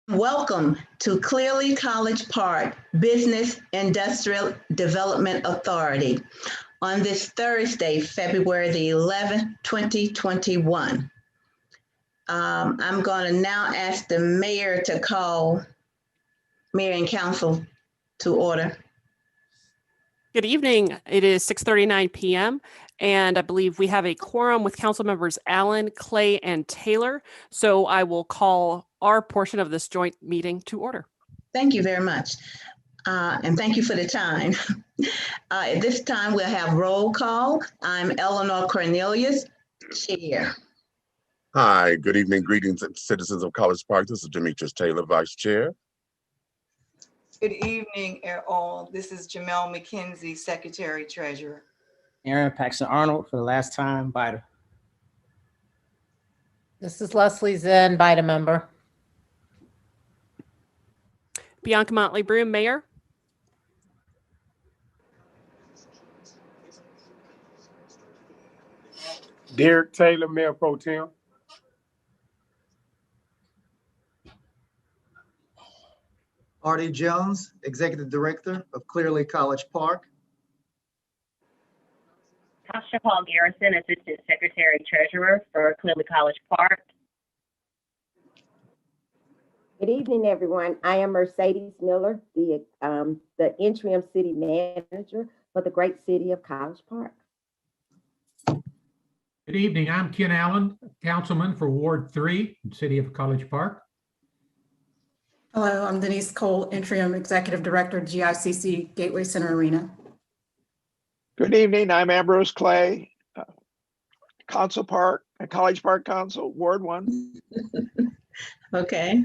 Welcome to Clearly College Park Business Industrial Development Authority on this Thursday, February the 11th, 2021. I'm going to now ask the mayor to call mayor and council to order. Good evening. It is 6:39 p.m. and I believe we have a quorum with council members Allen, Clay, and Taylor. So I will call our portion of this joint meeting to order. Thank you very much. And thank you for the time. At this time, we'll have roll call. I'm Eleanor Cornelius, chair. Hi, good evening, greetings, citizens of College Park. This is Demetrius Taylor, vice chair. Good evening, all. This is Jamel McKenzie, secretary treasurer. Aaron Paxton Arnold for the last time, Bida. This is Leslie Zen, Bida member. Bianca Motley Broom, mayor. Derek Taylor, Mayor Pro Tem. Artie Jones, Executive Director of Clearly College Park. Tasha Paul Garrison, Assistant Secretary Treasurer for Clearly College Park. Good evening, everyone. I am Mercedes Miller, the interim city manager for the great city of College Park. Good evening. I'm Ken Allen, councilman for Ward 3, City of College Park. Hello, I'm Denise Cole, interim executive director, GICC Gateway Center Arena. Good evening. I'm Ambrose Clay, Council Park, College Park Council, Ward 1. Okay.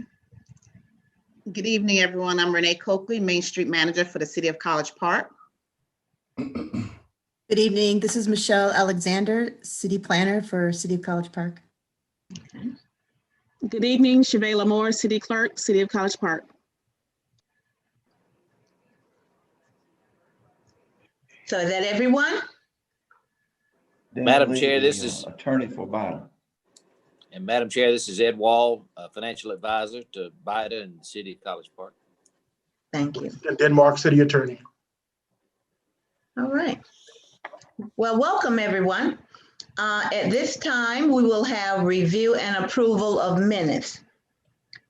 Good evening, everyone. I'm Renee Coakley, Main Street Manager for the City of College Park. Good evening. This is Michelle Alexander, City Planner for City of College Park. Okay. Good evening, Shavela Moore, City Clerk, City of College Park. So is that everyone? Madam Chair, this is attorney for Bida. And Madam Chair, this is Ed Wall, financial advisor to Bida and the City of College Park. Thank you. And Denmark City Attorney. All right. Well, welcome everyone. At this time, we will have review and approval of minutes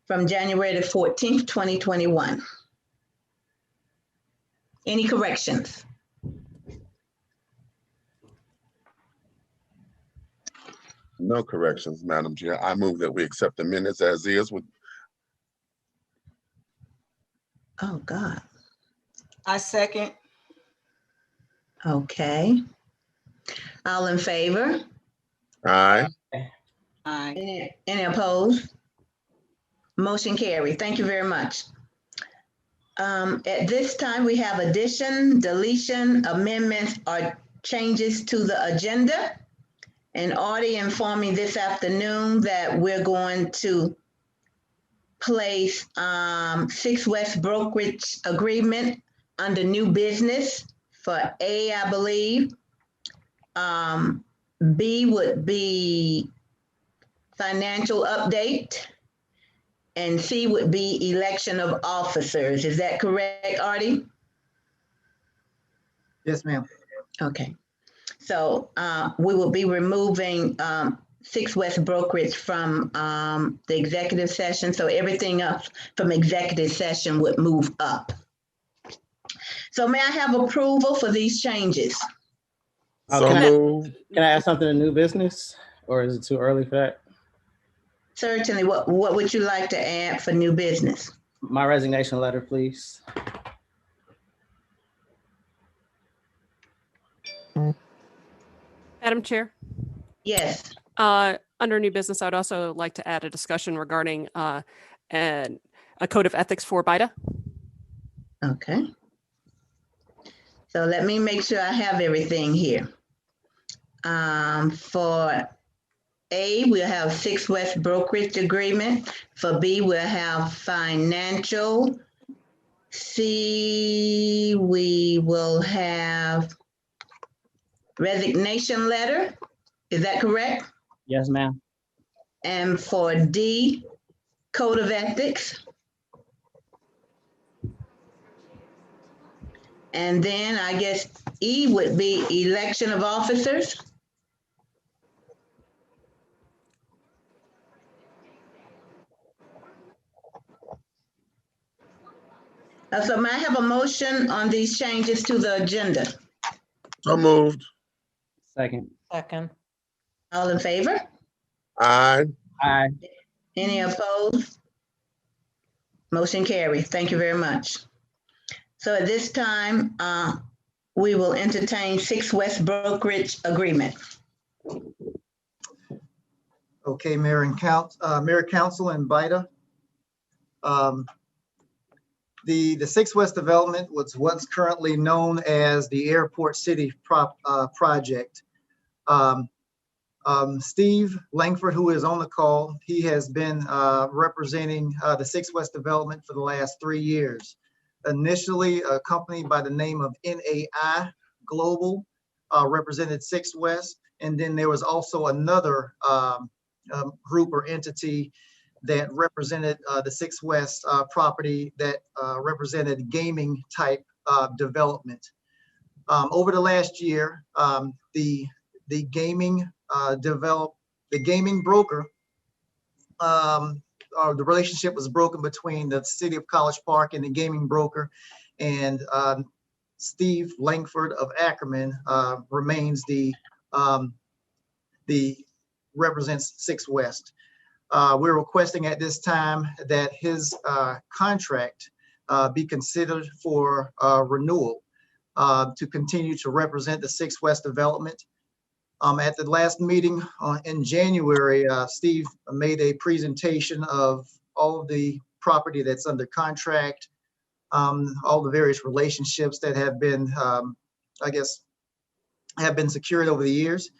from January the 14th, 2021. Any corrections? No corrections, Madam Chair. I move that we accept the minutes as is with. Oh, God. I second. Okay. All in favor? Aye. Aye. Any opposed? Motion carried. Thank you very much. At this time, we have addition, deletion, amendments, or changes to the agenda. And Artie informed me this afternoon that we're going to place 6 West Brokerage Agreement under new business for A, I believe. B would be financial update, and C would be election of officers. Is that correct, Artie? Yes, ma'am. Okay. So we will be removing 6 West Brokerage from the executive session. So everything else from executive session would move up. So may I have approval for these changes? So moved. Can I add something to new business, or is it too early for that? Certainly. What would you like to add for new business? My resignation letter, please. Madam Chair. Yes. Under new business, I would also like to add a discussion regarding a code of ethics for Bida. Okay. So let me make sure I have everything here. For A, we'll have 6 West Brokerage Agreement. For B, we'll have financial. C, we will have resignation letter. Is that correct? Yes, ma'am. And for D, code of ethics. And then I guess E would be election of officers. So may I have a motion on these changes to the agenda? So moved. Second. Second. All in favor? Aye. Aye. Any opposed? Motion carries. Thank you very much. So at this time, we will entertain 6 West Brokerage Agreement. Okay, Mayor and Council and Bida. The 6 West development was what's currently known as the Airport City project. Steve Langford, who is on the call, he has been representing the 6 West development for the last 3 years. Initially, a company by the name of NAI Global represented 6 West, and then there was also another group or entity that represented the 6 West property that represented gaming type development. Over the last year, the gaming broker, the relationship was broken between the city of College Park and the gaming broker, and Steve Langford of Ackerman remains represents 6 West. We're requesting at this time that his contract be considered for renewal to continue to represent the 6 West development. At the last meeting in January, Steve made a presentation of all of the property that's under contract, all the various relationships that have been, have been secured over the years.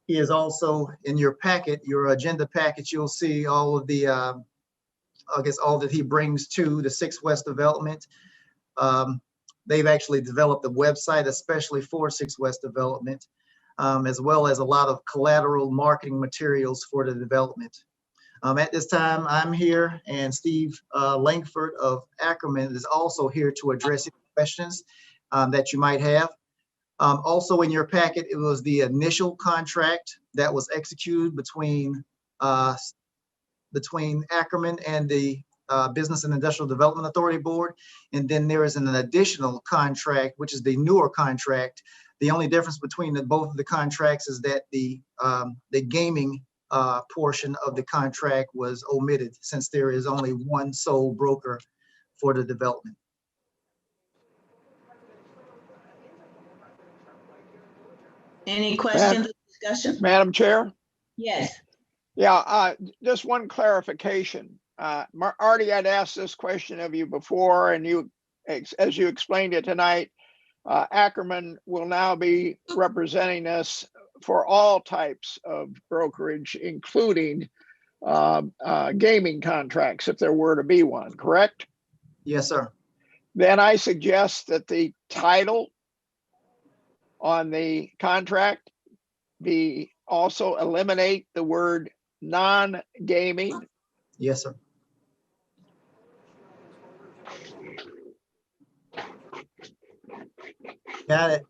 He is also in your packet, your agenda package, you'll see all of the, all that he brings to the 6 West development. They've actually developed a website especially for 6 West development, as well as a lot of collateral marketing materials for the development. At this time, I'm here, and Steve Langford of Ackerman is also here to address any questions that you might have. Also in your packet, it was the initial contract that was executed between Ackerman and the Business and Industrial Development Authority Board. And then there is an additional contract, which is the newer contract. The only difference between both of the contracts is that the gaming portion of the contract was omitted, since there is only one sole broker for the development. Any questions or discussion? Madam Chair? Yes. Yeah, just one clarification. Artie, I'd asked this question of you before, and you, as you explained it tonight, Ackerman will now be representing us for all types of brokerage, including gaming contracts, if there were to be one, correct? Yes, sir. Then I suggest that the title on the contract be also eliminate the word non-gaming. Yes, sir. Got it.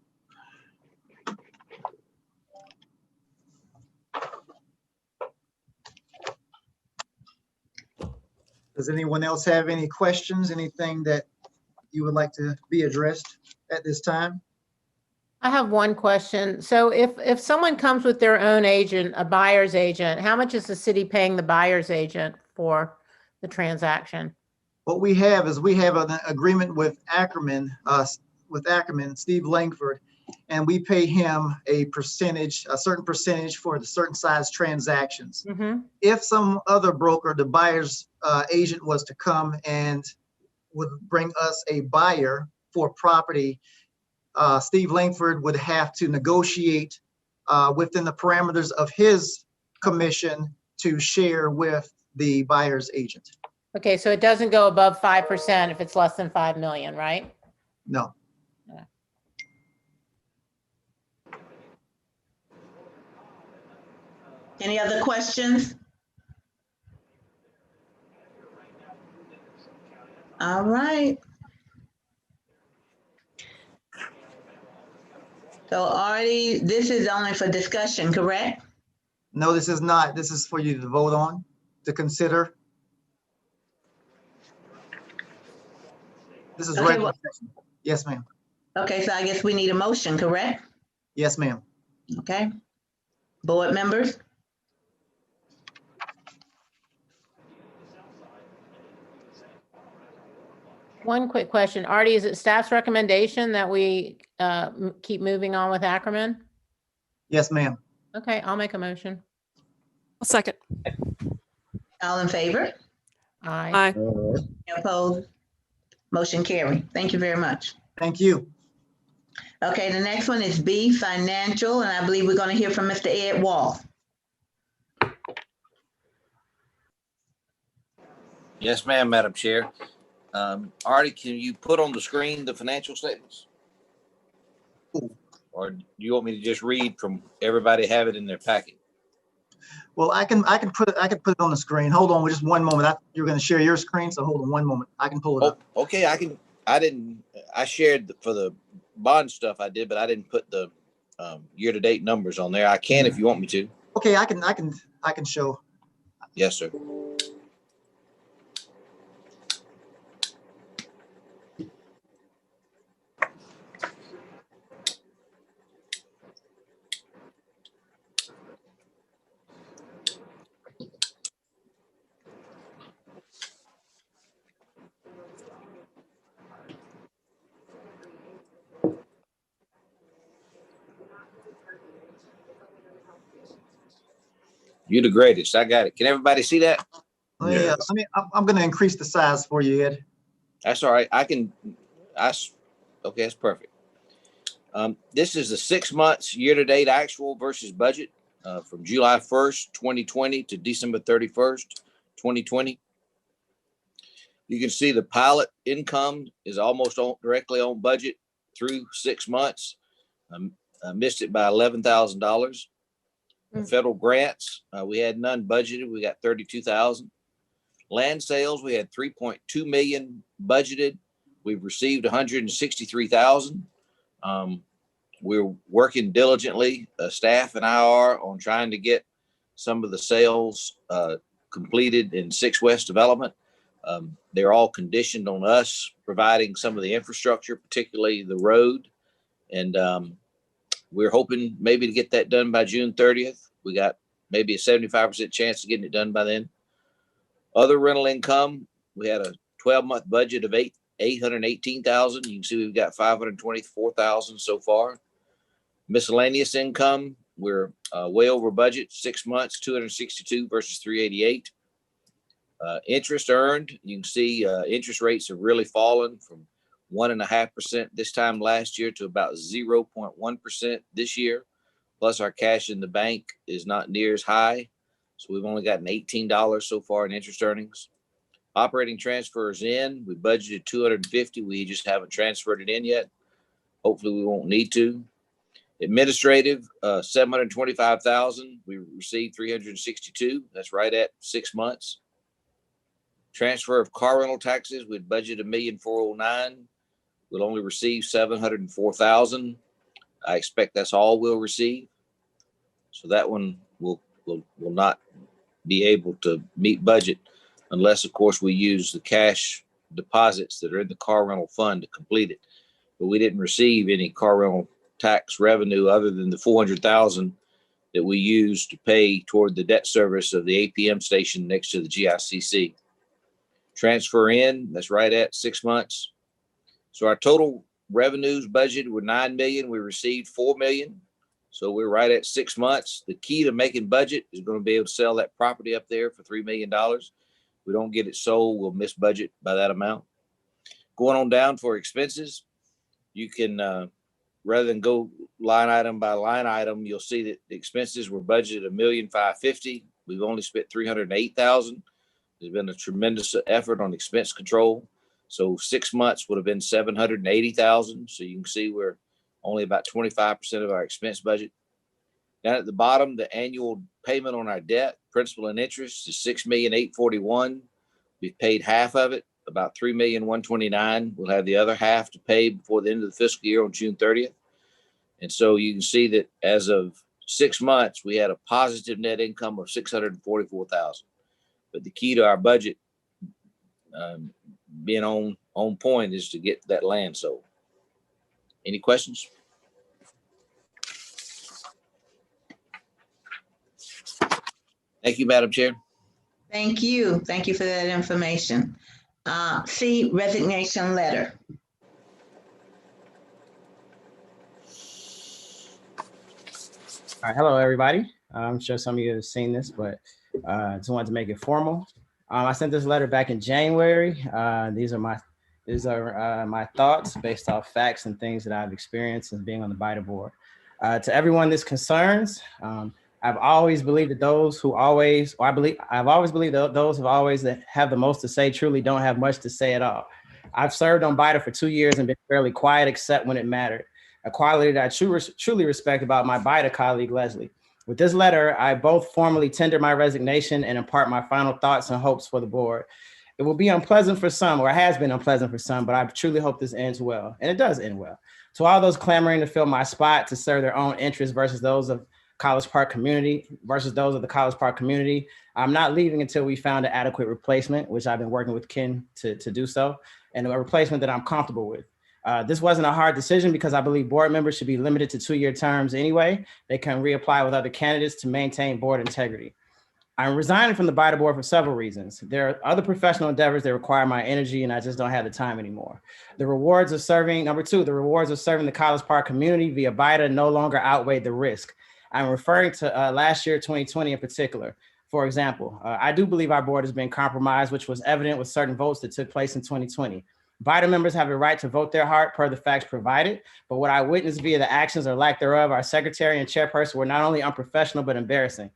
Does anyone else have any questions, anything that you would like to be addressed at this time? I have one question. So if someone comes with their own agent, a buyer's agent, how much is the city paying the buyer's agent for the transaction? What we have is we have an agreement with Ackerman, Steve Langford, and we pay him a certain percentage for the certain size transactions. Mm-hmm. If some other broker, the buyer's agent, was to come and would bring us a buyer for property, Steve Langford would have to negotiate within the parameters of his commission to share with the buyer's agent. Okay, so it doesn't go above 5% if it's less than 5 million, right? No. Yeah. Any other questions? All right. So Artie, this is only for discussion, correct? No, this is not. This is for you to vote on, to consider. This is Okay, regular well- session. Yes, ma'am. Okay, so I guess we need a motion, correct? Yes, ma'am. Okay. Board members? One quick question. Artie, is it staff's recommendation that we keep moving on with Ackerman? Yes, ma'am. Okay, I'll make a motion. I'll second. All in favor? Aye. Aye. Any opposed? Motion carried. Thank you very much. Thank you. Okay, the next one is B, financial, and I believe we're going to hear from Mr. Ed Wall. Yes, ma'am, Madam Chair. Artie, can you put on the screen the financial statements? Or do you want me to just read from everybody have it in their packet? Well, I can put it on the screen. Hold on, just one moment. You're going to share your screen, so hold on one moment. I can pull it up. Okay, I shared for the bond stuff I did, but I didn't put the year-to-date numbers on there. I can if you want me to. Okay, I can show. Yes, sir. You're the greatest. I got it. Can everybody see that? Yeah, I'm going to increase the size for you, Ed. That's all right. Okay, that's perfect. This is the 6 months year-to-date actual versus budget from July 1st, 2020 to December 31st, 2020. You can see the pilot income is almost directly on budget through 6 months. I missed it by $11,000. Federal grants, we had none budgeted. We got 32,000. Land sales, we had 3.2 million budgeted. We've received 163,000. We're working diligently, staff and I are, on trying to get some of the sales completed in 6 West development. They're all conditioned on us providing some of the infrastructure, particularly the road. And we're hoping maybe to get that done by June 30th. We got maybe a 75% chance of getting it done by then. Other rental income, we had a 12-month budget of $818,000. You can see we've got $524,000 so far. Miscellaneous income, we're way over budget, 6 months, 262 versus 388. Interest earned, you can see interest rates have really fallen from 1.5% this time last year to about 0.1% this year. Plus our cash in the bank is not near as high. So we've only gotten $18 so far in interest earnings. Operating transfers in, we budgeted 250. We just haven't transferred it in yet. Hopefully we won't need to. Administrative, 725,000. We received 362. That's right at 6 months. Transfer of car rental taxes, we'd budgeted $1,409,000. We'll only receive 704,000. I expect that's all we'll receive. So that one will not be able to meet budget unless, of course, we use the cash deposits that are in the car rental fund to complete it. But we didn't receive any car rental tax revenue other than the $400,000 that we used to pay toward the debt service of the APM station next to the GICC. Transfer in, that's right at 6 months. So our total revenues budgeted were $9 million. We received $4 million. So we're right at 6 months. The key to making budget is going to be able to sell that property up there for $3 million. We don't get it sold, we'll miss budget by that amount. Going on down for expenses, you can, rather than go line item by line item, you'll see that the expenses were budgeted $1,550,000. We've only spent $308,000. There's been a tremendous effort on expense control. So 6 months would have been $780,000. So you can see we're only about 25% of our expense budget. Down at the bottom, the annual payment on our debt, principal and interest, is $6,841,000. We've paid half of it, about $3,129,000. We'll have the other half to pay before the end of the fiscal year on June 30th. And so you can see that as of 6 months, we had a positive net income of 644,000. But the key to our budget being on point is to get that land sold. Any questions? Thank you, Madam Chair. Thank you. Thank you for that information. C, resignation letter. All right, hello, everybody. I'm sure some of you have seen this, but just wanted to make it formal. I sent this letter back in January. These are my thoughts based off facts and things that I've experienced since being on the Bida board. To everyone this concerns, I've always believed that those who always, or I've always believed that those who always that have the most to say truly don't have much to say at all. I've served on Bida for 2 years and been fairly quiet except when it mattered, a quality that I truly respect about my Bida colleague, Leslie. With this letter, I both formally tender my resignation and impart my final thoughts and hopes for the board. It will be unpleasant for some, or has been unpleasant for some, but I truly hope this ends well, and it does end well. To all those clamoring to fill my spot to serve their own interests versus those of College Park community, I'm not leaving until we found an adequate replacement, which I've been working with Ken to do so, and a replacement that I'm comfortable with. This wasn't a hard decision because I believe board members should be limited to 2-year terms anyway. They can reapply with other candidates to maintain board integrity. I'm resigning from the Bida board for several reasons. There are other professional endeavors that require my energy and I just don't have the time anymore. Number two, the rewards of serving the College Park community via Bida no longer outweigh the risk. I'm referring to last year, 2020 in particular. For example, I do believe our board has been compromised, which was evident with certain votes that took place in 2020. Bida members have a right to vote their heart per the facts provided, but what I witnessed via the actions or lack thereof, our secretary and chairperson were not only unprofessional, but embarrassing.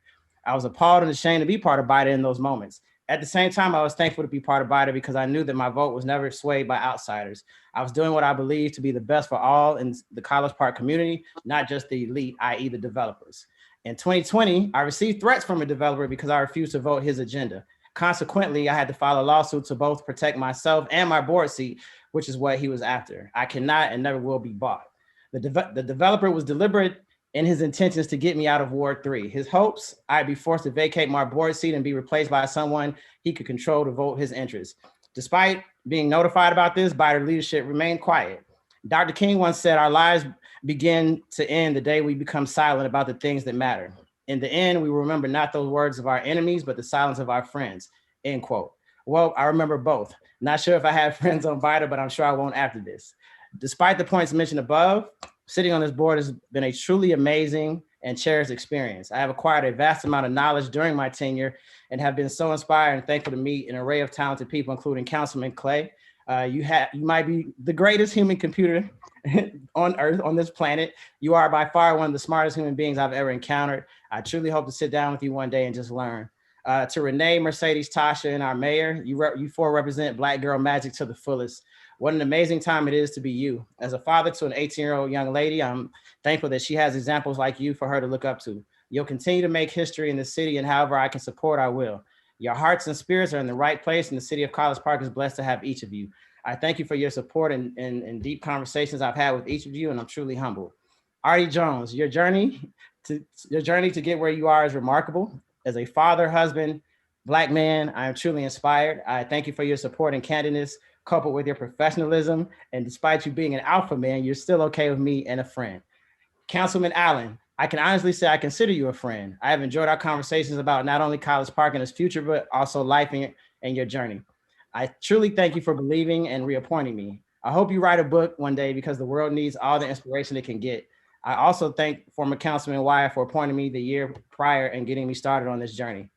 I was appalled and ashamed to be part of Bida in those moments. At the same time, I was thankful to be part of Bida because I knew that my vote was never swayed by outsiders. I was doing what I believed to be the best for all in the College Park community, not just the elite, i.e. the developers. In 2020, I received threats from a developer because I refused to vote his agenda. Consequently, I had to file a lawsuit to both protect myself and my board seat, which is what he was after. I cannot and never will be bought. The developer was deliberate in his intentions to get me out of Ward 3. His hopes, I'd be forced to vacate my board seat and be replaced by someone he could control to vote his interests. Despite being notified about this, Bida leadership remained quiet. Dr. King once said, our lives begin to end the day we become silent about the things that matter. In the end, we will remember not those words of our enemies, but the silence of our friends, end quote. Well, I remember both. Not sure if I have friends on Bida, but I'm sure I won't after this. Despite the points mentioned above, sitting on this board has been a truly amazing and cherished experience. I have acquired a vast amount of knowledge during my tenure and have been so inspired and thankful to meet an array of talented people, including Councilman Clay. You might be the greatest human computer on Earth, on this planet. You are by far one of the smartest human beings I've ever encountered. I truly hope to sit down with you one day and just learn. To Renee, Mercedes, Tasha, and our mayor, you four represent Black girl magic to the fullest. What an amazing time it is to be you. As a father to an 18-year-old young lady, I'm thankful that she has examples like you for her to look up to. You'll continue to make history in the city, and however I can support, I will. Your hearts and spirits are in the right place, and the city of College Park is blessed to have each of you. I thank you for your support and deep conversations I've had with each of you, and I'm truly humbled. Artie Jones, your journey to get where you are is remarkable. As a father, husband, Black man, I am truly inspired. I thank you for your support and candidness, coupled with your professionalism. And despite you being an alpha man, you're still okay with me and a friend. Councilman Allen, I can honestly say I consider you a friend. I have enjoyed our conversations about not only College Park and its future, but also life and your journey. I truly thank you for believing and reappointing me. I hope you write a book one day because the world needs all the inspiration it can get. I also thank former Councilman Wyatt for appointing me the year prior and getting me started on this journey.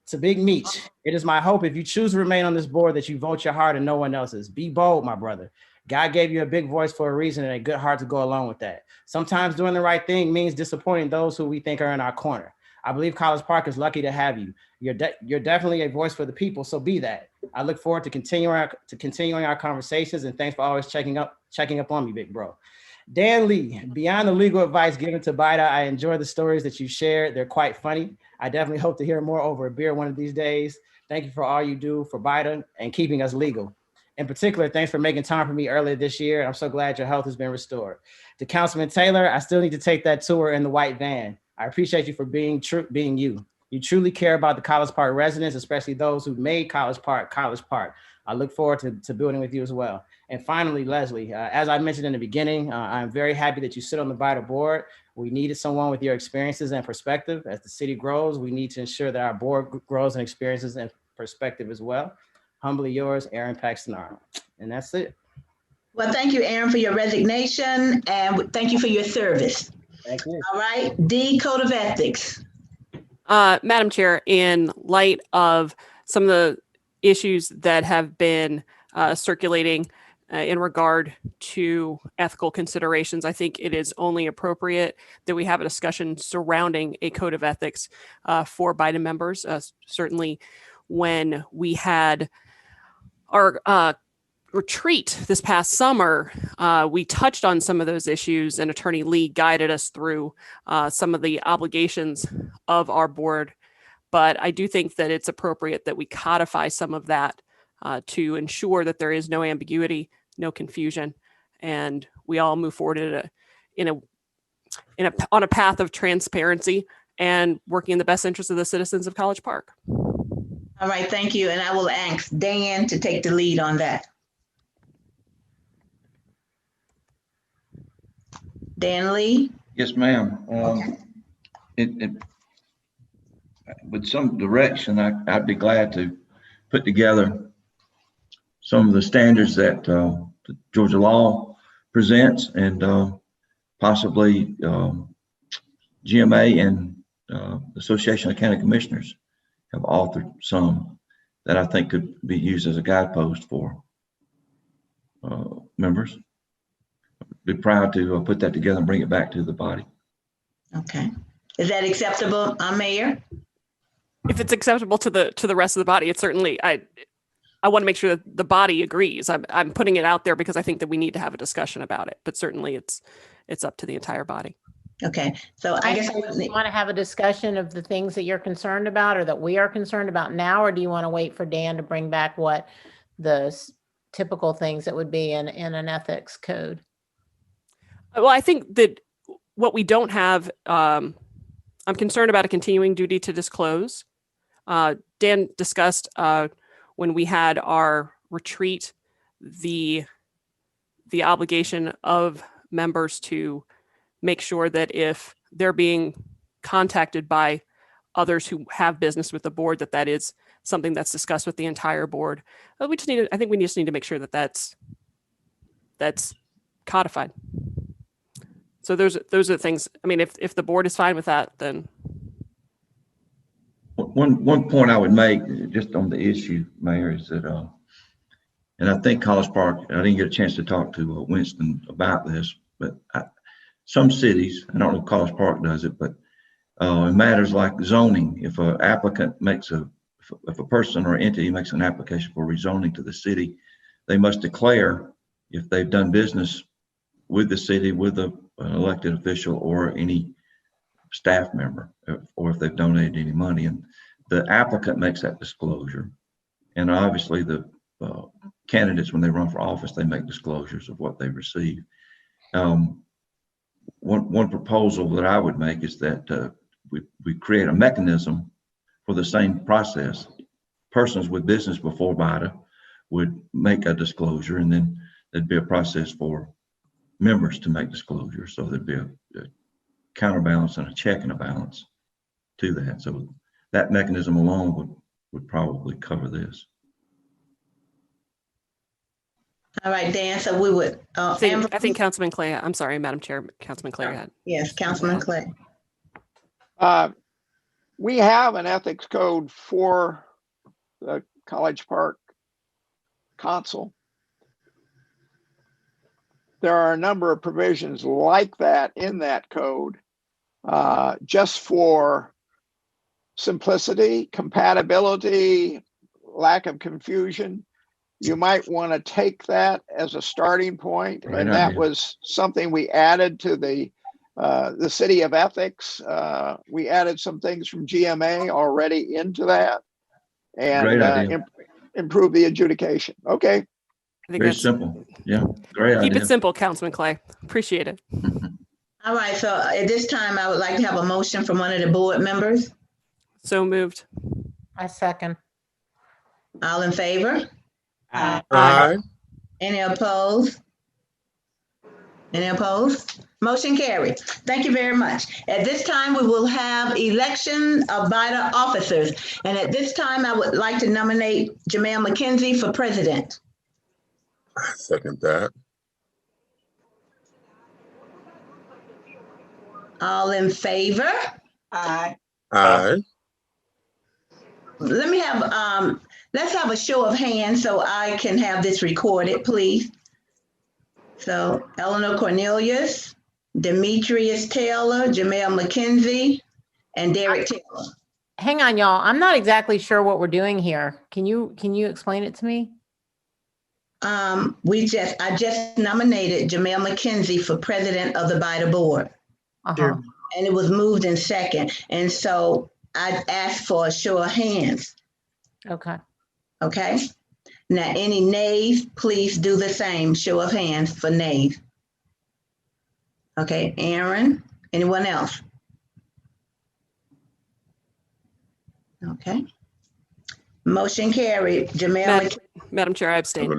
To Big Meech, it is my hope if you choose to remain on this board that you vote your heart and no one else's. Be bold, my brother. God gave you a big voice for a reason and a good heart to go along with that. Sometimes doing the right thing means disappointing those who we think are in our corner. I believe College Park is lucky to have you. You're definitely a voice for the people, so be that. I look forward to continuing our conversations, and thanks for always checking up on me, big bro. Dan Lee, beyond the legal advice given to Bida, I enjoy the stories that you shared. They're quite funny. I definitely hope to hear more over a beer one of these days. Thank you for all you do for Bida and keeping us legal. In particular, thanks for making time for me earlier this year. I'm so glad your health has been restored. To Councilman Taylor, I still need to take that tour in the white van. I appreciate you for being you. You truly care about the College Park residents, especially those who made College Park College Park. I look forward to building with you as well. And finally, Leslie, as I mentioned in the beginning, I'm very happy that you sit on the Bida board. We needed someone with your experiences and perspective. As the city grows, we need to ensure that our board grows in experiences and perspective as well. Humbly yours, Aaron Paxton Arnold. And that's it. Well, thank you, Aaron, for your resignation, and thank you for your service. Thank you. All right, D, Code of Ethics. Madam Chair, in light of some of the issues that have been circulating in regard to ethical considerations, I think it is only appropriate that we have a discussion surrounding a code of ethics for Bida members. Certainly when we had our retreat this past summer, we touched on some of those issues, and Attorney Lee guided us through some of the obligations of our board. But I do think that it's appropriate that we codify some of that to ensure that there is no ambiguity, no confusion, and we all move forward on a path of transparency and working in the best interest of the citizens of College Park. All right, thank you. And I will ask Dan to take the lead on that. Dan Lee? Yes, ma'am. With some direction, I'd be glad to put together some of the standards that the Georgia law presents, and possibly GMA and Association of County Commissioners have authored some that I think could be used as a guidepost for members. Be proud to put that together and bring it back to the body. Okay. Is that acceptable, Mayor? If it's acceptable to the rest of the body, it's certainly, I want to make sure that the body agrees. I'm putting it out there because I think that we need to have a discussion about it, but certainly it's up to the entire body. Okay, so I guess do you want to have a discussion of the things that you're concerned about or that we are concerned about now, or do you want to wait for Dan to bring back what the typical things that would be in an ethics code? Well, I think that what we don't have, I'm concerned about a continuing duty to disclose. Dan discussed when we had our retreat, the obligation of members to make sure that if they're being contacted by others who have business with the board, that is something that's discussed with the entire board. I think we just need to make sure that that's codified. So those are things. I mean, if the board is fine with that, then. One point I would make just on the issue, Mayor, is that, and I think College Park, I didn't get a chance to talk to Winston about this, but some cities, I don't know if College Park does it, but in matters like zoning, if an applicant if a person or entity makes an application for rezoning to the city, they must declare if they've done business with the city, with an elected official or any staff member, or if they've donated any money, and the applicant makes that disclosure. And obviously the candidates, when they run for office, they make disclosures of what they receive. One proposal that I would make is that we create a mechanism for the same process. Persons with business before Bida would make a disclosure, and then there'd be a process for members to make disclosures. So there'd be a counterbalance and a check and a balance to that. So that mechanism alone would probably cover this. All right, Dan, so we would. I think Councilman Clay, I'm sorry, Madam Chair, Councilman Clay had. Yes, Councilman Clay. We have an ethics code for the College Park Council. There are a number of provisions like that in that code, just for simplicity, compatibility, lack of confusion. You might want to take that as a starting point, and that was something we added to the City of Ethics. We added some things from GMA already into that, and improve the adjudication. Okay. I think Very that's simple. Yeah, great keep idea. it simple, Councilman Clay. Appreciate it. All right, so at this time, I would like to have a motion from one of the board members. So moved. I second. All in favor? Aye. Any opposed? Any opposed? Motion carried. Thank you very much. At this time, we will have election of Bida officers. And at this time, I would like to nominate Jamel McKenzie for president. I second that. All in favor? Aye. Aye. Let me have, let's have a show of hands so I can have this recorded, please. So Eleanor Cornelius, Demetrius Taylor, Jamel McKenzie, and Derek Taylor. Hang on, y'all. I'm not exactly sure what we're doing here. Can you explain it to me? I just nominated Jamel McKenzie for president of the Bida board. Uh-huh. And it was moved in second. And so I asked for a show of hands. Okay. Okay. Now, any nays, please do the same. Show of hands for nays. Okay, Aaron, anyone else? Okay. Motion carried. Jamel. Madam Chair, I abstain.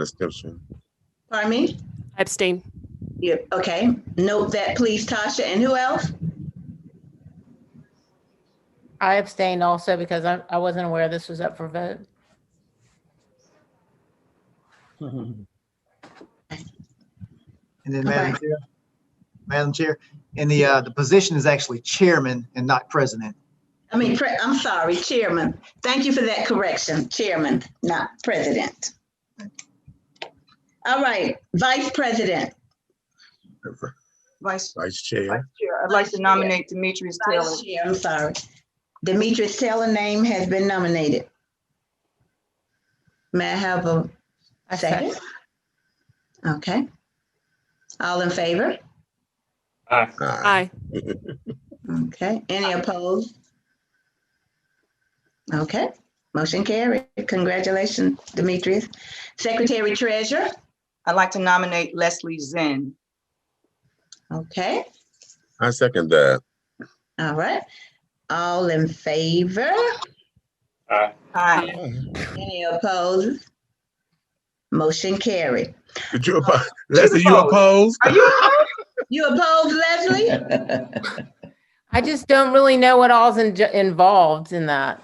Pardon me? I abstain. Yeah, okay. Note that, please, Tasha. And who else? I abstained also because I wasn't aware this was up for vote. And then Madam Chair, and the position is actually chairman and not president. I mean, I'm sorry, chairman. Thank you for that correction. Chairman, not president. All right, vice president. Vice Chair. Chair, I'd like to nominate Demetrius Taylor. Vice Chair, I'm sorry. Demetrius Taylor name has been nominated. May I have a second? Okay. All in favor? Aye. Aye. Okay. Any opposed? Okay. Motion carried. Congratulations, Demetrius. Secretary Treasurer? I'd like to nominate Leslie Zen. Okay. I second that. All right. All in favor? Aye. Aye. Any opposed? Motion carried. Did you oppose? Leslie, you opposed? Are you opposed? You opposed, Leslie? I just don't really know what all's involved in that.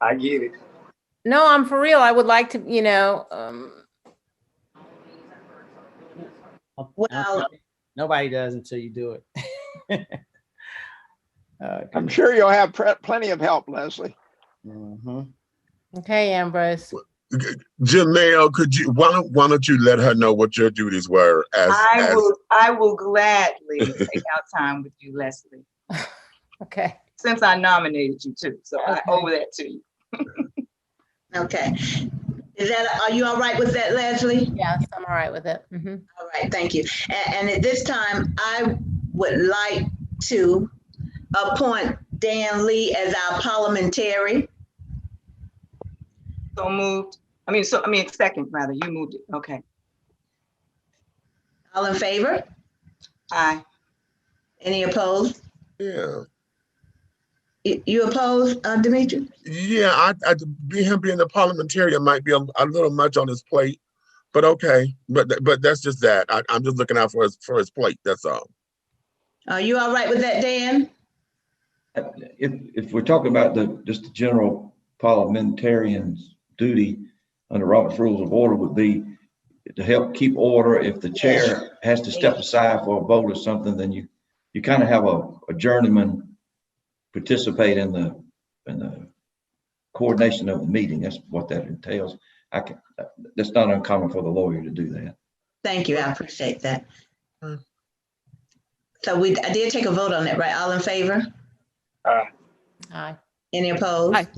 I get it. No, I'm for real. I would like to, well, nobody does until you do it. I'm sure you'll have plenty of help, Leslie. Okay, Ambrose. Jamel, why don't you let her know what your duties were I will gladly take out time with you, Leslie. Okay. Since I nominated you too, so I owe that to you. Okay. Are you all right with that, Leslie? Yes, I'm all right with it. All right, thank you. And at this time, I would like to appoint Dan Lee as our parliamentary. So moved. Second rather. You moved it. Okay. All in favor? Aye. Any opposed? Yeah. You opposed, Demetrius? Yeah, him being a parliamentarian might be a little much on his plate, but okay. But that's just that. I'm just looking out for his plate. That's all. Are you all right with that, Dan? If we're talking about just the general parliamentarian's duty under Robert's Rules of Order would be to help keep order. If the chair has to step aside for a vote or something, then you kind of have a journeyman participate in the coordination of the meeting. That's what that entails. That's not uncommon for the lawyer to do that. Thank you. I appreciate that. So I did take a vote on that, right? All in favor? Aye. Any opposed? Aye.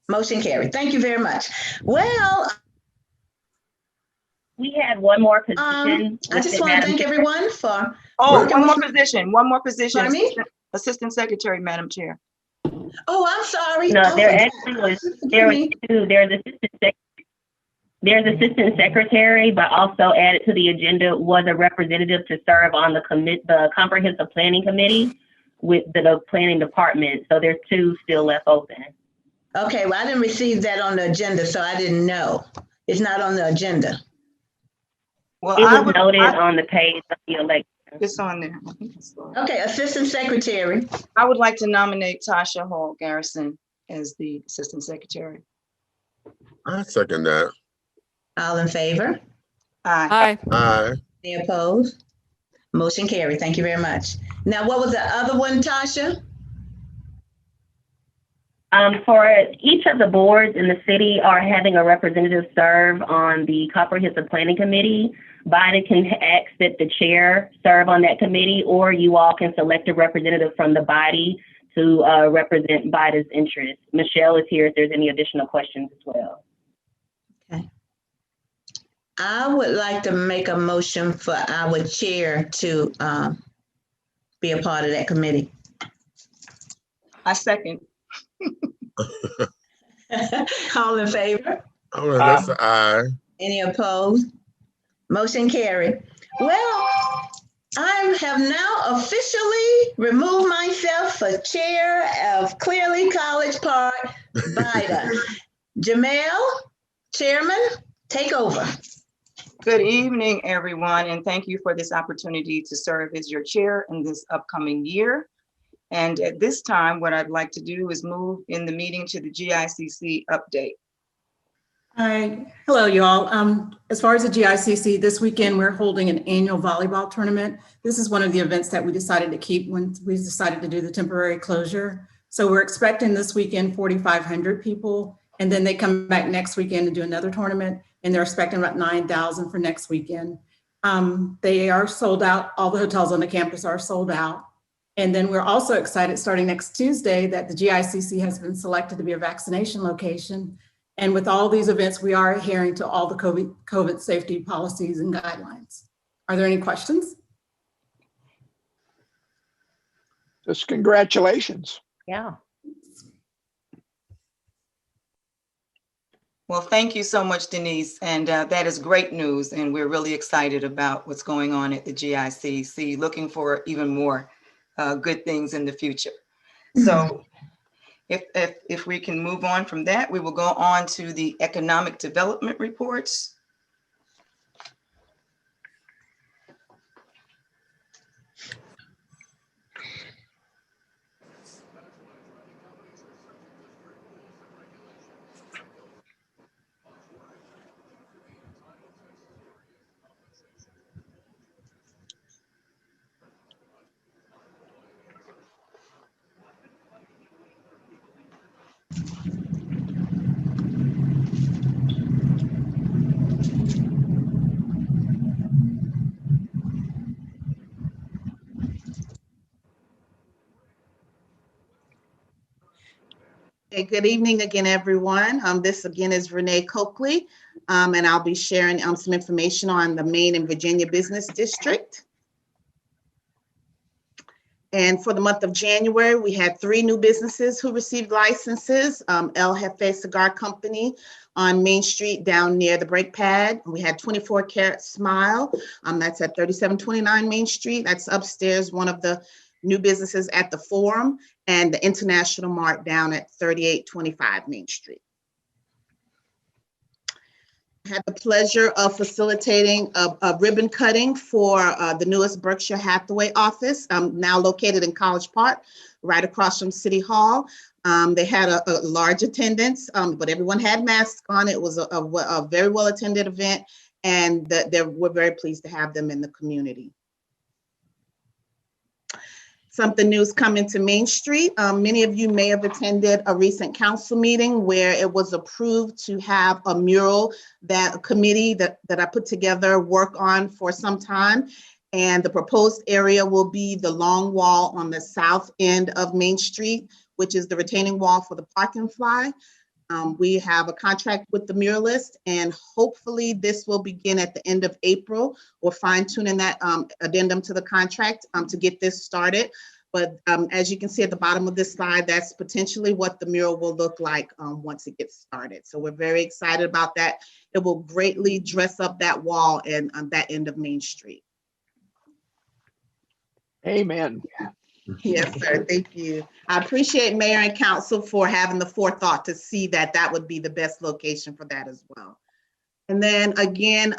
Motion carried. Thank you very much. Well, we had one more position. I just want to thank everyone for. One more position. Pardon me? Assistant Secretary, Madam Chair. Oh, I'm sorry. No, I there forgot. actually was, Forgive there was me. two, there's assistant secretary, but also added to the agenda was a representative to serve on the comprehensive planning committee with the planning department. So there's two still left open. Okay, well, I didn't receive that on the agenda, so I didn't know. It's not on the agenda. Well, It was noted on the page of the election. It's on there. Okay, Assistant Secretary. I would like to nominate Tasha Hall Garrison as the Assistant Secretary. I second that. All in favor? Aye. Aye. Any opposed? Motion carried. Thank you very much. Now, what was the other one, Tasha? For each of the boards in the city are having a representative serve on the comprehensive planning committee. Bida can ask that the chair serve on that committee, or you all can select a representative from the body to represent Bida's interests. Michelle is here if there's any additional questions as well. Okay. I would like to make a motion for our chair to be a part of that committee. I second. All in favor? All right, that's an aye. Any opposed? Motion carried. Well, I have now officially removed myself for chair of Clearly College Park, Bida. Jamel, chairman, take over. Good evening, everyone, and thank you for this opportunity to serve as your chair in this upcoming year. And at this time, what I'd like to do is move in the meeting to the GICC update. Hi, hello, y'all. As far as the GICC, this weekend we're holding an annual volleyball tournament. This is one of the events that we decided to keep when we decided to do the temporary closure. So we're expecting this weekend 4,500 people, and then they come back next weekend to do another tournament, and they're expecting about 9,000 for next weekend. They are sold out. All the hotels on the campus are sold out. And then we're also excited starting next Tuesday that the GICC has been selected to be a vaccination location. And with all these events, we are adhering to all the COVID safety policies and guidelines. Are there any questions? Just congratulations. Yeah. Well, thank you so much, Denise. And that is great news. And we're really excited about what's going on at the GICC, looking for even more good things in the future. So if we can move on from that, we will go on to the economic development reports. Okay, good evening again, everyone. This again is Renee Coakley, and I'll be sharing some information on the Maine and Virginia Business District. And for the month of January, we had 3 new businesses who received licenses. El Jefe Cigar Company on Main Street down near the brake pad. We had 24 Karat Smile. That's at 3729 Main Street. That's upstairs, one of the new businesses at the Forum, and the International Mart down at 3825 Main Street. I had the pleasure of facilitating a ribbon cutting for the newest Berkshire Hathaway office, now located in College Park, right across from City Hall. They had a large attendance, but everyone had masks on. It was a very well-attended event, and we're very pleased to have them in the community. Something new's coming to Main Street. Many of you may have attended a recent council meeting where it was approved to have a mural that a committee that I put together work on for some time. And the proposed area will be the long wall on the south end of Main Street, which is the retaining wall for the Park and Fly. We have a contract with the muralist, and hopefully this will begin at the end of April. We're fine tuning that addendum to the contract to get this started. But as you can see at the bottom of this slide, that's potentially what the mural will look like once it gets started. So we're very excited about that. It will greatly dress up that wall and that end of Main Street. Amen. Yes, sir. Thank you. I appreciate Mayor and Council for having the forethought to see that that would be the best location for that as well. And then again,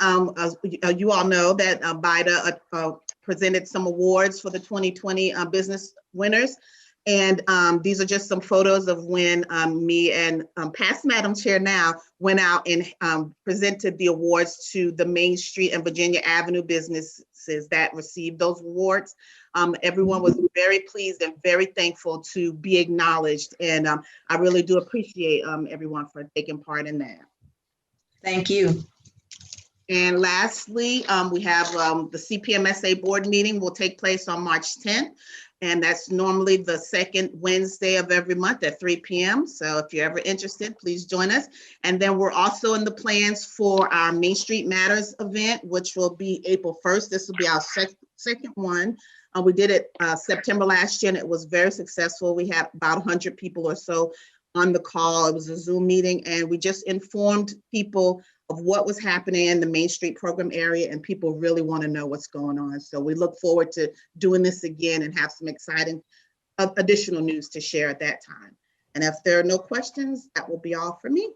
you all know that Bida presented some awards for the 2020 business winners. And these are just some photos of when me and past Madam Chair now went out and presented the awards to the Main Street and Virginia Avenue businesses that received those awards. Everyone was very pleased and very thankful to be acknowledged. And I really do appreciate everyone for taking part in that. Thank you. And lastly, we have the Cpmsa board meeting will take place on March 10th. And that's normally the second Wednesday of every month at 3 p.m. So if you're ever interested, please join us. And then we're also in the plans for our Main Street Matters event, which will be April 1st. This will be our second one. We did it September last year, and it was very successful. We had about 100 people or so on the call. It was a Zoom meeting, and we just informed people of what was happening in the Main Street program area, and people really want to know what's going on. So we look forward to doing this again and have some exciting additional news to share at that time. And if there are no questions, that will be all for me.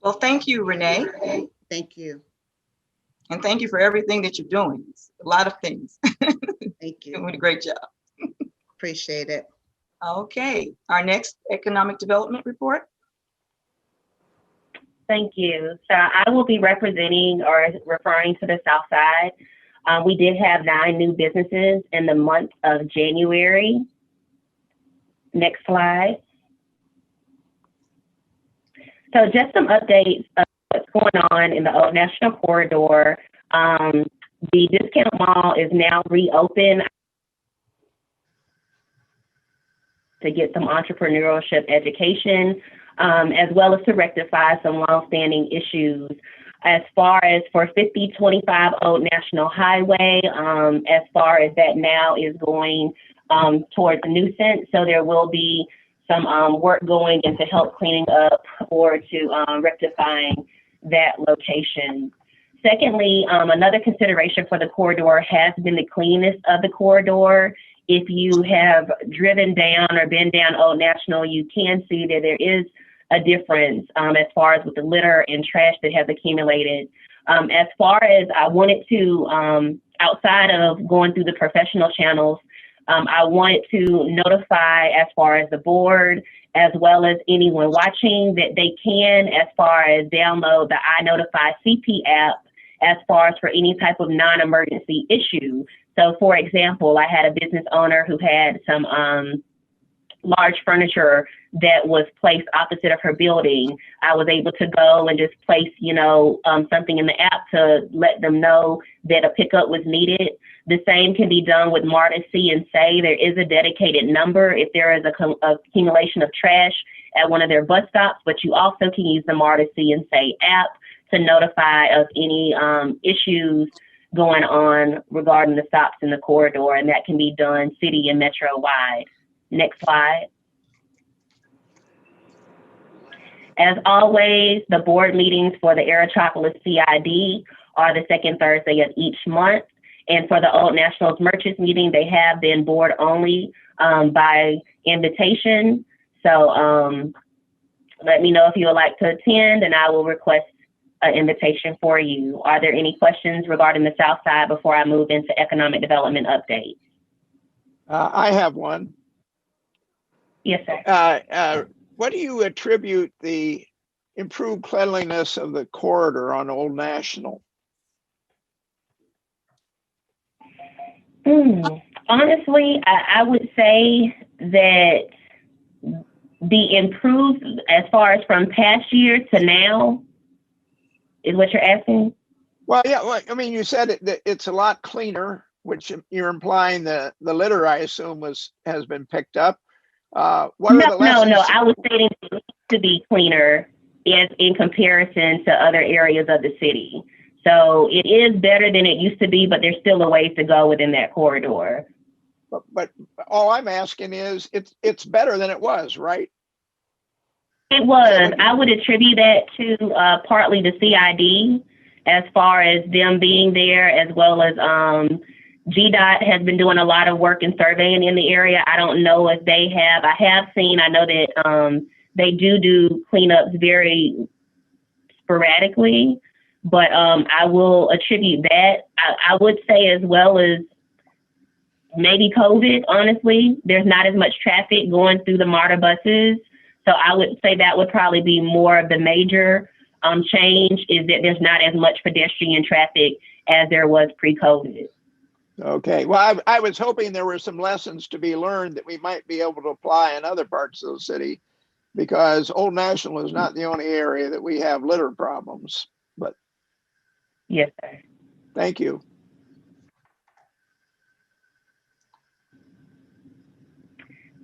Well, thank you, Renee. Thank you. And thank you for everything that you're doing. It's a lot of things. Thank you. Doing a great job. Appreciate it. Okay, our next economic development report. Thank you. So I will be representing or referring to the South Side. We did have 9 new businesses in the month of January. Next slide. So just some updates of what's going on in the Old National Corridor. The discount mall is now reopened to get some entrepreneurship education, as well as to rectify some longstanding issues. As far as for 5025 Old National Highway, as far as that now is going towards a nuisance, so there will be some work going into help cleaning up or to rectifying that location. Secondly, another consideration for the corridor has been the cleanness of the corridor. If you have driven down or been down Old National, you can see that there is a difference as far as with the litter and trash that has accumulated. As far as I wanted to, outside of going through the professional channels, I wanted to notify as far as the board, as well as anyone watching, that they can, as far as download the iNotify CP app, as far as for any type of non-emergency issue. So for example, I had a business owner who had some large furniture that was placed opposite of her building. I was able to go and just place, something in the app to let them know that a pickup was needed. The same can be done with MARTA Cpmsa. There is a dedicated number if there is a accumulation of trash at one of their bus stops, but you also can use the MARTA Cpmsa app to notify of any issues going on regarding the stops in the corridor, and that can be done city and metro wide. Next slide. As always, the board meetings for the Aerotropolis CID are the second Thursday of each month. And for the Old Nationals Merchants meeting, they have been board only by invitation. So let me know if you would like to attend, and I will request an invitation for you. Are there any questions regarding the South Side before I move into economic development update? I have one. Yes, sir. What do you attribute the improved cleanliness of the corridor on Old National? Honestly, I would say that the improved, as far as from past year to now, is what you're asking? Well, yeah. Well, I mean, you said that it's a lot cleaner, which you're implying the litter, I assume, has been picked up. What are the lessons? No. I was stating it needs to be cleaner as in comparison to other areas of the city. So it is better than it used to be, but there's still a ways to go within that corridor. But all I'm asking is, it's better than it was, right? It was. I would attribute that to partly the CID, as far as them being there, as well as GDOT has been doing a lot of work in surveying in the area. I don't know if they have. I have seen. I know that they do cleanups very sporadically, but I will attribute that. I would say, as well as maybe COVID, honestly, there's not as much traffic going through the MARTA buses. So I would say that would probably be more of the major change, is that there's not as much pedestrian traffic as there was pre-COVID. Okay. Well, I was hoping there were some lessons to be learned that we might be able to apply in other parts of the city, because Old National is not the only area that we have litter problems. But yes, sir. Thank you.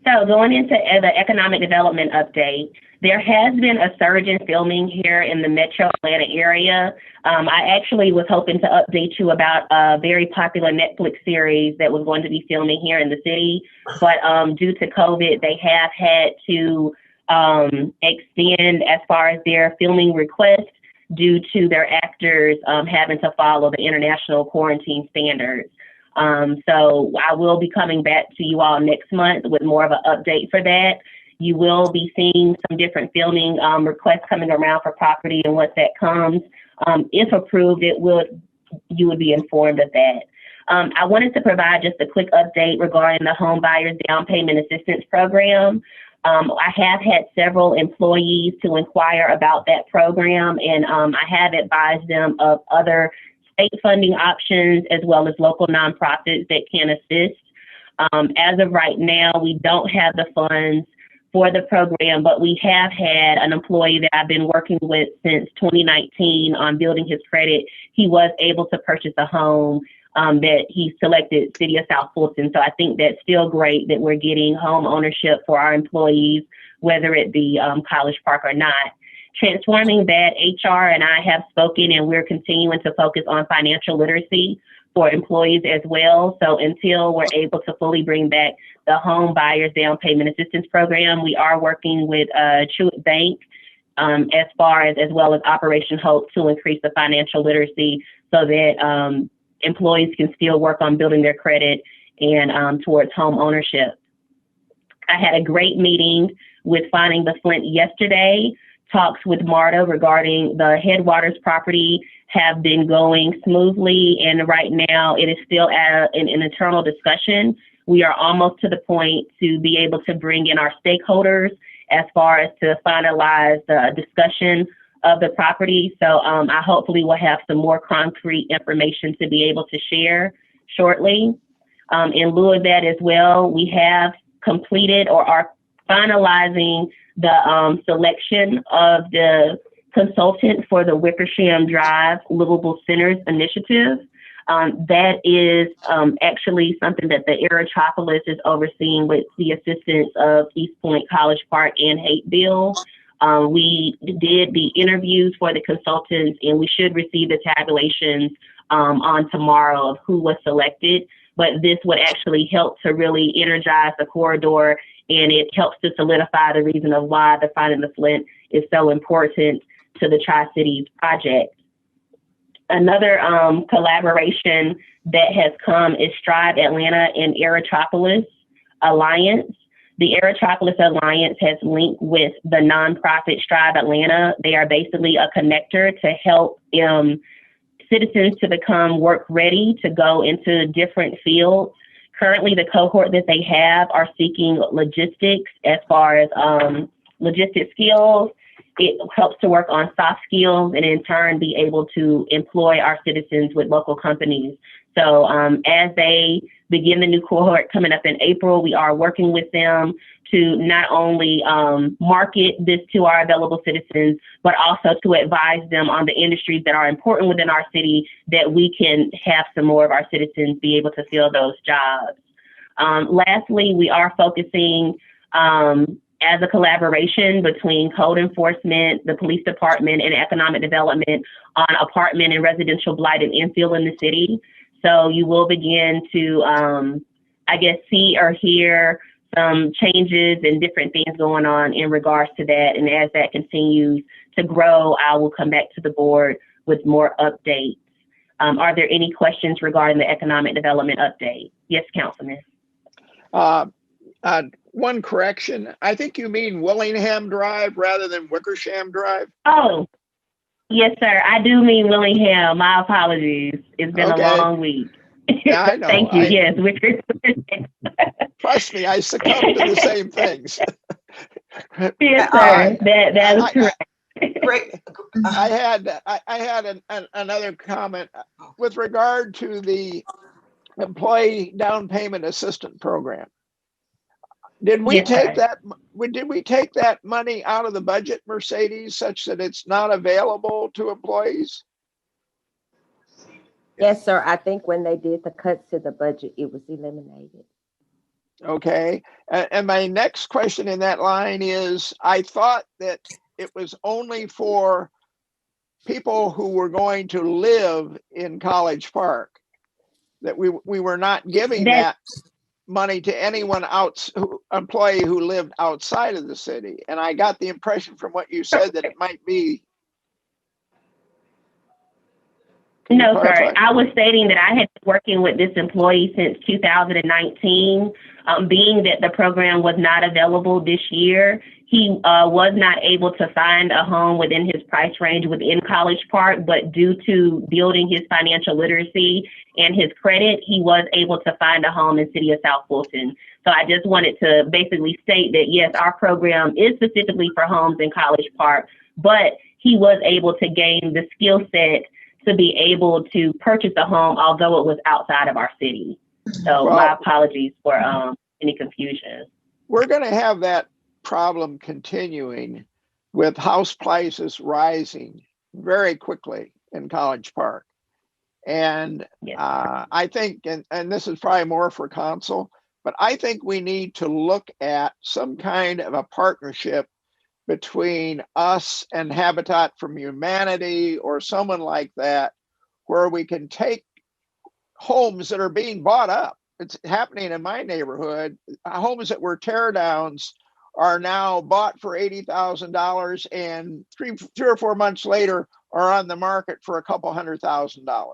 So going into the economic development update, there has been a surge in filming here in the Metro Atlanta area. I actually was hoping to update you about a very popular Netflix series that was going to be filming here in the city, but due to COVID, they have had to extend as far as their filming request due to their actors having to follow the international quarantine standards. So I will be coming back to you all next month with more of an update for that. You will be seeing some different filming requests coming around for property, and once that comes, if approved, you would be informed of that. I wanted to provide just a quick update regarding the Home Buyers Down Payment Assistance Program. I have had several employees to inquire about that program, and I have advised them of other state funding options as well as local nonprofits that can assist. As of right now, we don't have the funds for the program, but we have had an employee that I've been working with since 2019 on building his credit. He was able to purchase a home that he selected City of South Fulton. So I think that's still great that we're getting home ownership for our employees, whether it be College Park or not. Transforming that, HR and I have spoken, and we're continuing to focus on financial literacy for employees as well. So until we're able to fully bring back the Home Buyers Down Payment Assistance Program, we are working with Truett Bank as well as Operation Hope to increase the financial literacy so that employees can still work on building their credit and towards home ownership. I had a great meeting with Finding the Flint yesterday. Talks with MARTA regarding the Headwaters property have been going smoothly, and right now it is still at an internal discussion. We are almost to the point to be able to bring in our stakeholders as far as to finalize the discussion of the property. So I hopefully will have some more concrete information to be able to share shortly. In lieu of that as well, we have completed or are finalizing the selection of the consultant for the Wickersham Drive Livable Centers initiative. That is actually something that the Aerotropolis is overseeing with the assistance of East Point, College Park, and Hateville. We did the interviews for the consultants, and we should receive the tabulations on tomorrow of who was selected. But this would actually help to really energize the corridor, and it helps to solidify the reason of why the Finding the Flint is so important to the Tri-Cities project. Another collaboration that has come is Strive Atlanta and Aerotropolis Alliance. The Aerotropolis Alliance has linked with the nonprofit Strive Atlanta. They are basically a connector to help citizens to become work ready to go into different fields. Currently, the cohort that they have are seeking logistics as far as logistic skills. It helps to work on soft skills and in turn be able to employ our citizens with local companies. So as they begin the new cohort coming up in April, we are working with them to not only market this to our available citizens, but also to advise them on the industries that are important within our city that we can have some more of our citizens be able to fill those jobs. Lastly, we are focusing as a collaboration between code enforcement, the police department, and economic development on apartment and residential blight and infill in the city. So you will begin to I guess, see or hear some changes and different things going on in regards to that. And as that continues to grow, I will come back to the board with more updates. Are there any questions regarding the economic development update? Yes, Councilman. One correction. I think you mean Willingham Drive rather than Wickersham Drive. Oh, yes, sir. I do mean Willingham. My apologies. It's been a long week. Yeah, I know. Thank you. Yes. Trust me, I succumb to the same things. Yes, sir. That is correct. Great. I had another comment with regard to the employee down payment assistance program. Did we take that money out of the budget, Mercedes, such that it's not available to employees? Yes, sir. I think when they did the cuts to the budget, it was eliminated. Okay. And my next question in that line is, I thought that it was only for people who were going to live in College Park, that we were not giving that money to anyone employee who lived outside of the city. And I got the impression from what you said that it might be. No, sir. I was stating that I had been working with this employee since 2019. Being that the program was not available this year, he was not able to find a home within his price range within College Park, but due to building his financial literacy and his credit, he was able to find a home in City of South Fulton. So I just wanted to basically state that, yes, our program is specifically for homes in College Park, but he was able to gain the skill set to be able to purchase a home, although it was outside of our city. So my apologies for any confusion. We're going to have that problem continuing with house prices rising very quickly in College Park. And I think, and this is probably more for council, but I think we need to look at some kind of a partnership between us and Habitat for Humanity or someone like that, where we can take homes that are being bought up. It's happening in my neighborhood. Homes that were tear downs are now bought for $80,000 and three or 4 months later are on the market for a couple $100,000.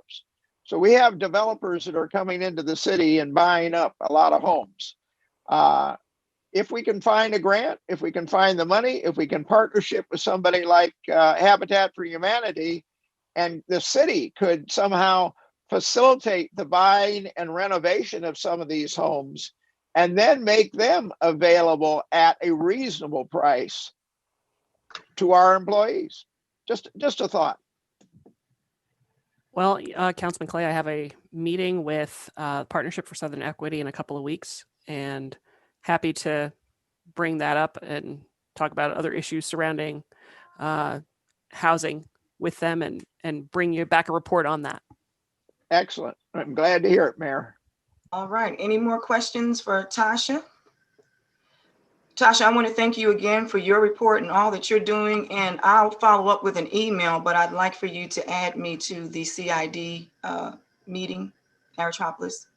So we have developers that are coming into the city and buying up a lot of homes. If we can find a grant, if we can find the money, if we can partnership with somebody like Habitat for Humanity, and the city could somehow facilitate the buying and renovation of some of these homes and then make them available at a reasonable price to our employees. Just a thought. Well, Councilman Clay, I have a meeting with Partnership for Southern Equity in a couple of weeks, and happy to bring that up and talk about other issues surrounding housing with them and bring you back a report on that. Excellent. I'm glad to hear it, Mayor. All right. Any more questions for Tasha? Tasha, I want to thank you again for your report and all that you're doing. And I'll follow up with an email, but I'd like for you to add me to the CID meeting, Aerotropolis.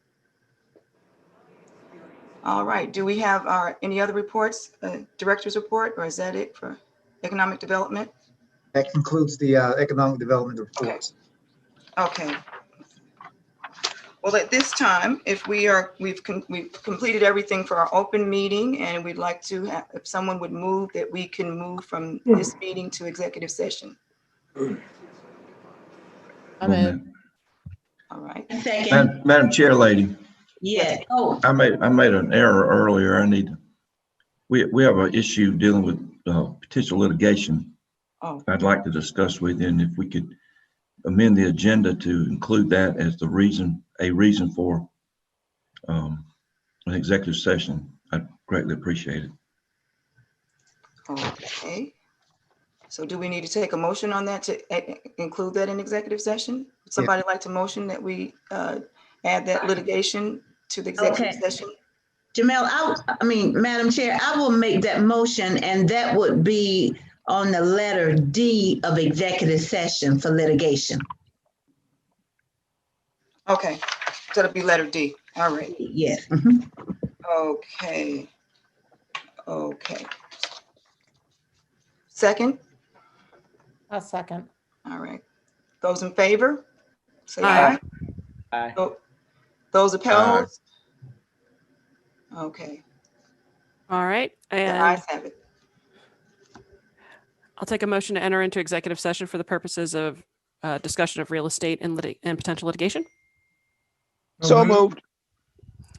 All right. Do we have any other reports, director's report, or is that it for economic development? That concludes the economic development reports. Okay. Well, at this time, if we've completed everything for our open meeting, and we'd like to have, if someone would move that we can move from this meeting to executive session. I mean, all right. Second. Madam Chair Lady. Yes. Oh. I made an error earlier. We have an issue dealing with potential litigation. Oh. I'd like to discuss with you, and if we could amend the agenda to include that as a reason for an executive session, I'd greatly appreciate it. Okay. So do we need to take a motion on that to include that in executive session? Would somebody like to motion that we add that litigation to the executive session? Jamel, Madam Chair, I will make that motion, and that would be on the letter D of executive session for litigation. Okay, so it'll be letter D. All right. Yes. Okay. Okay. Second? A second. All right. Those in favor? Say Aye. aye. Aye. Those opposed? Okay, All right. the And ayes have it. I'll take a motion to enter into executive session for the purposes of discussion of real estate and potential litigation. So moved.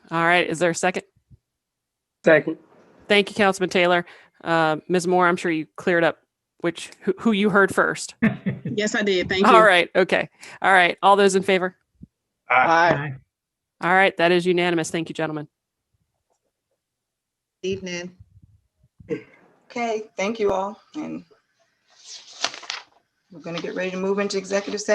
All right. Is there a second? Second. Thank you, Councilman Taylor. Ms. Moore, I'm sure you cleared up who you heard first. Yes, I did. Thank you. All right. Okay. All right. All those in favor? Aye. All right. That is unanimous. Thank you, gentlemen. Evening. Okay, thank you all. And we're going to get ready to move into executive session.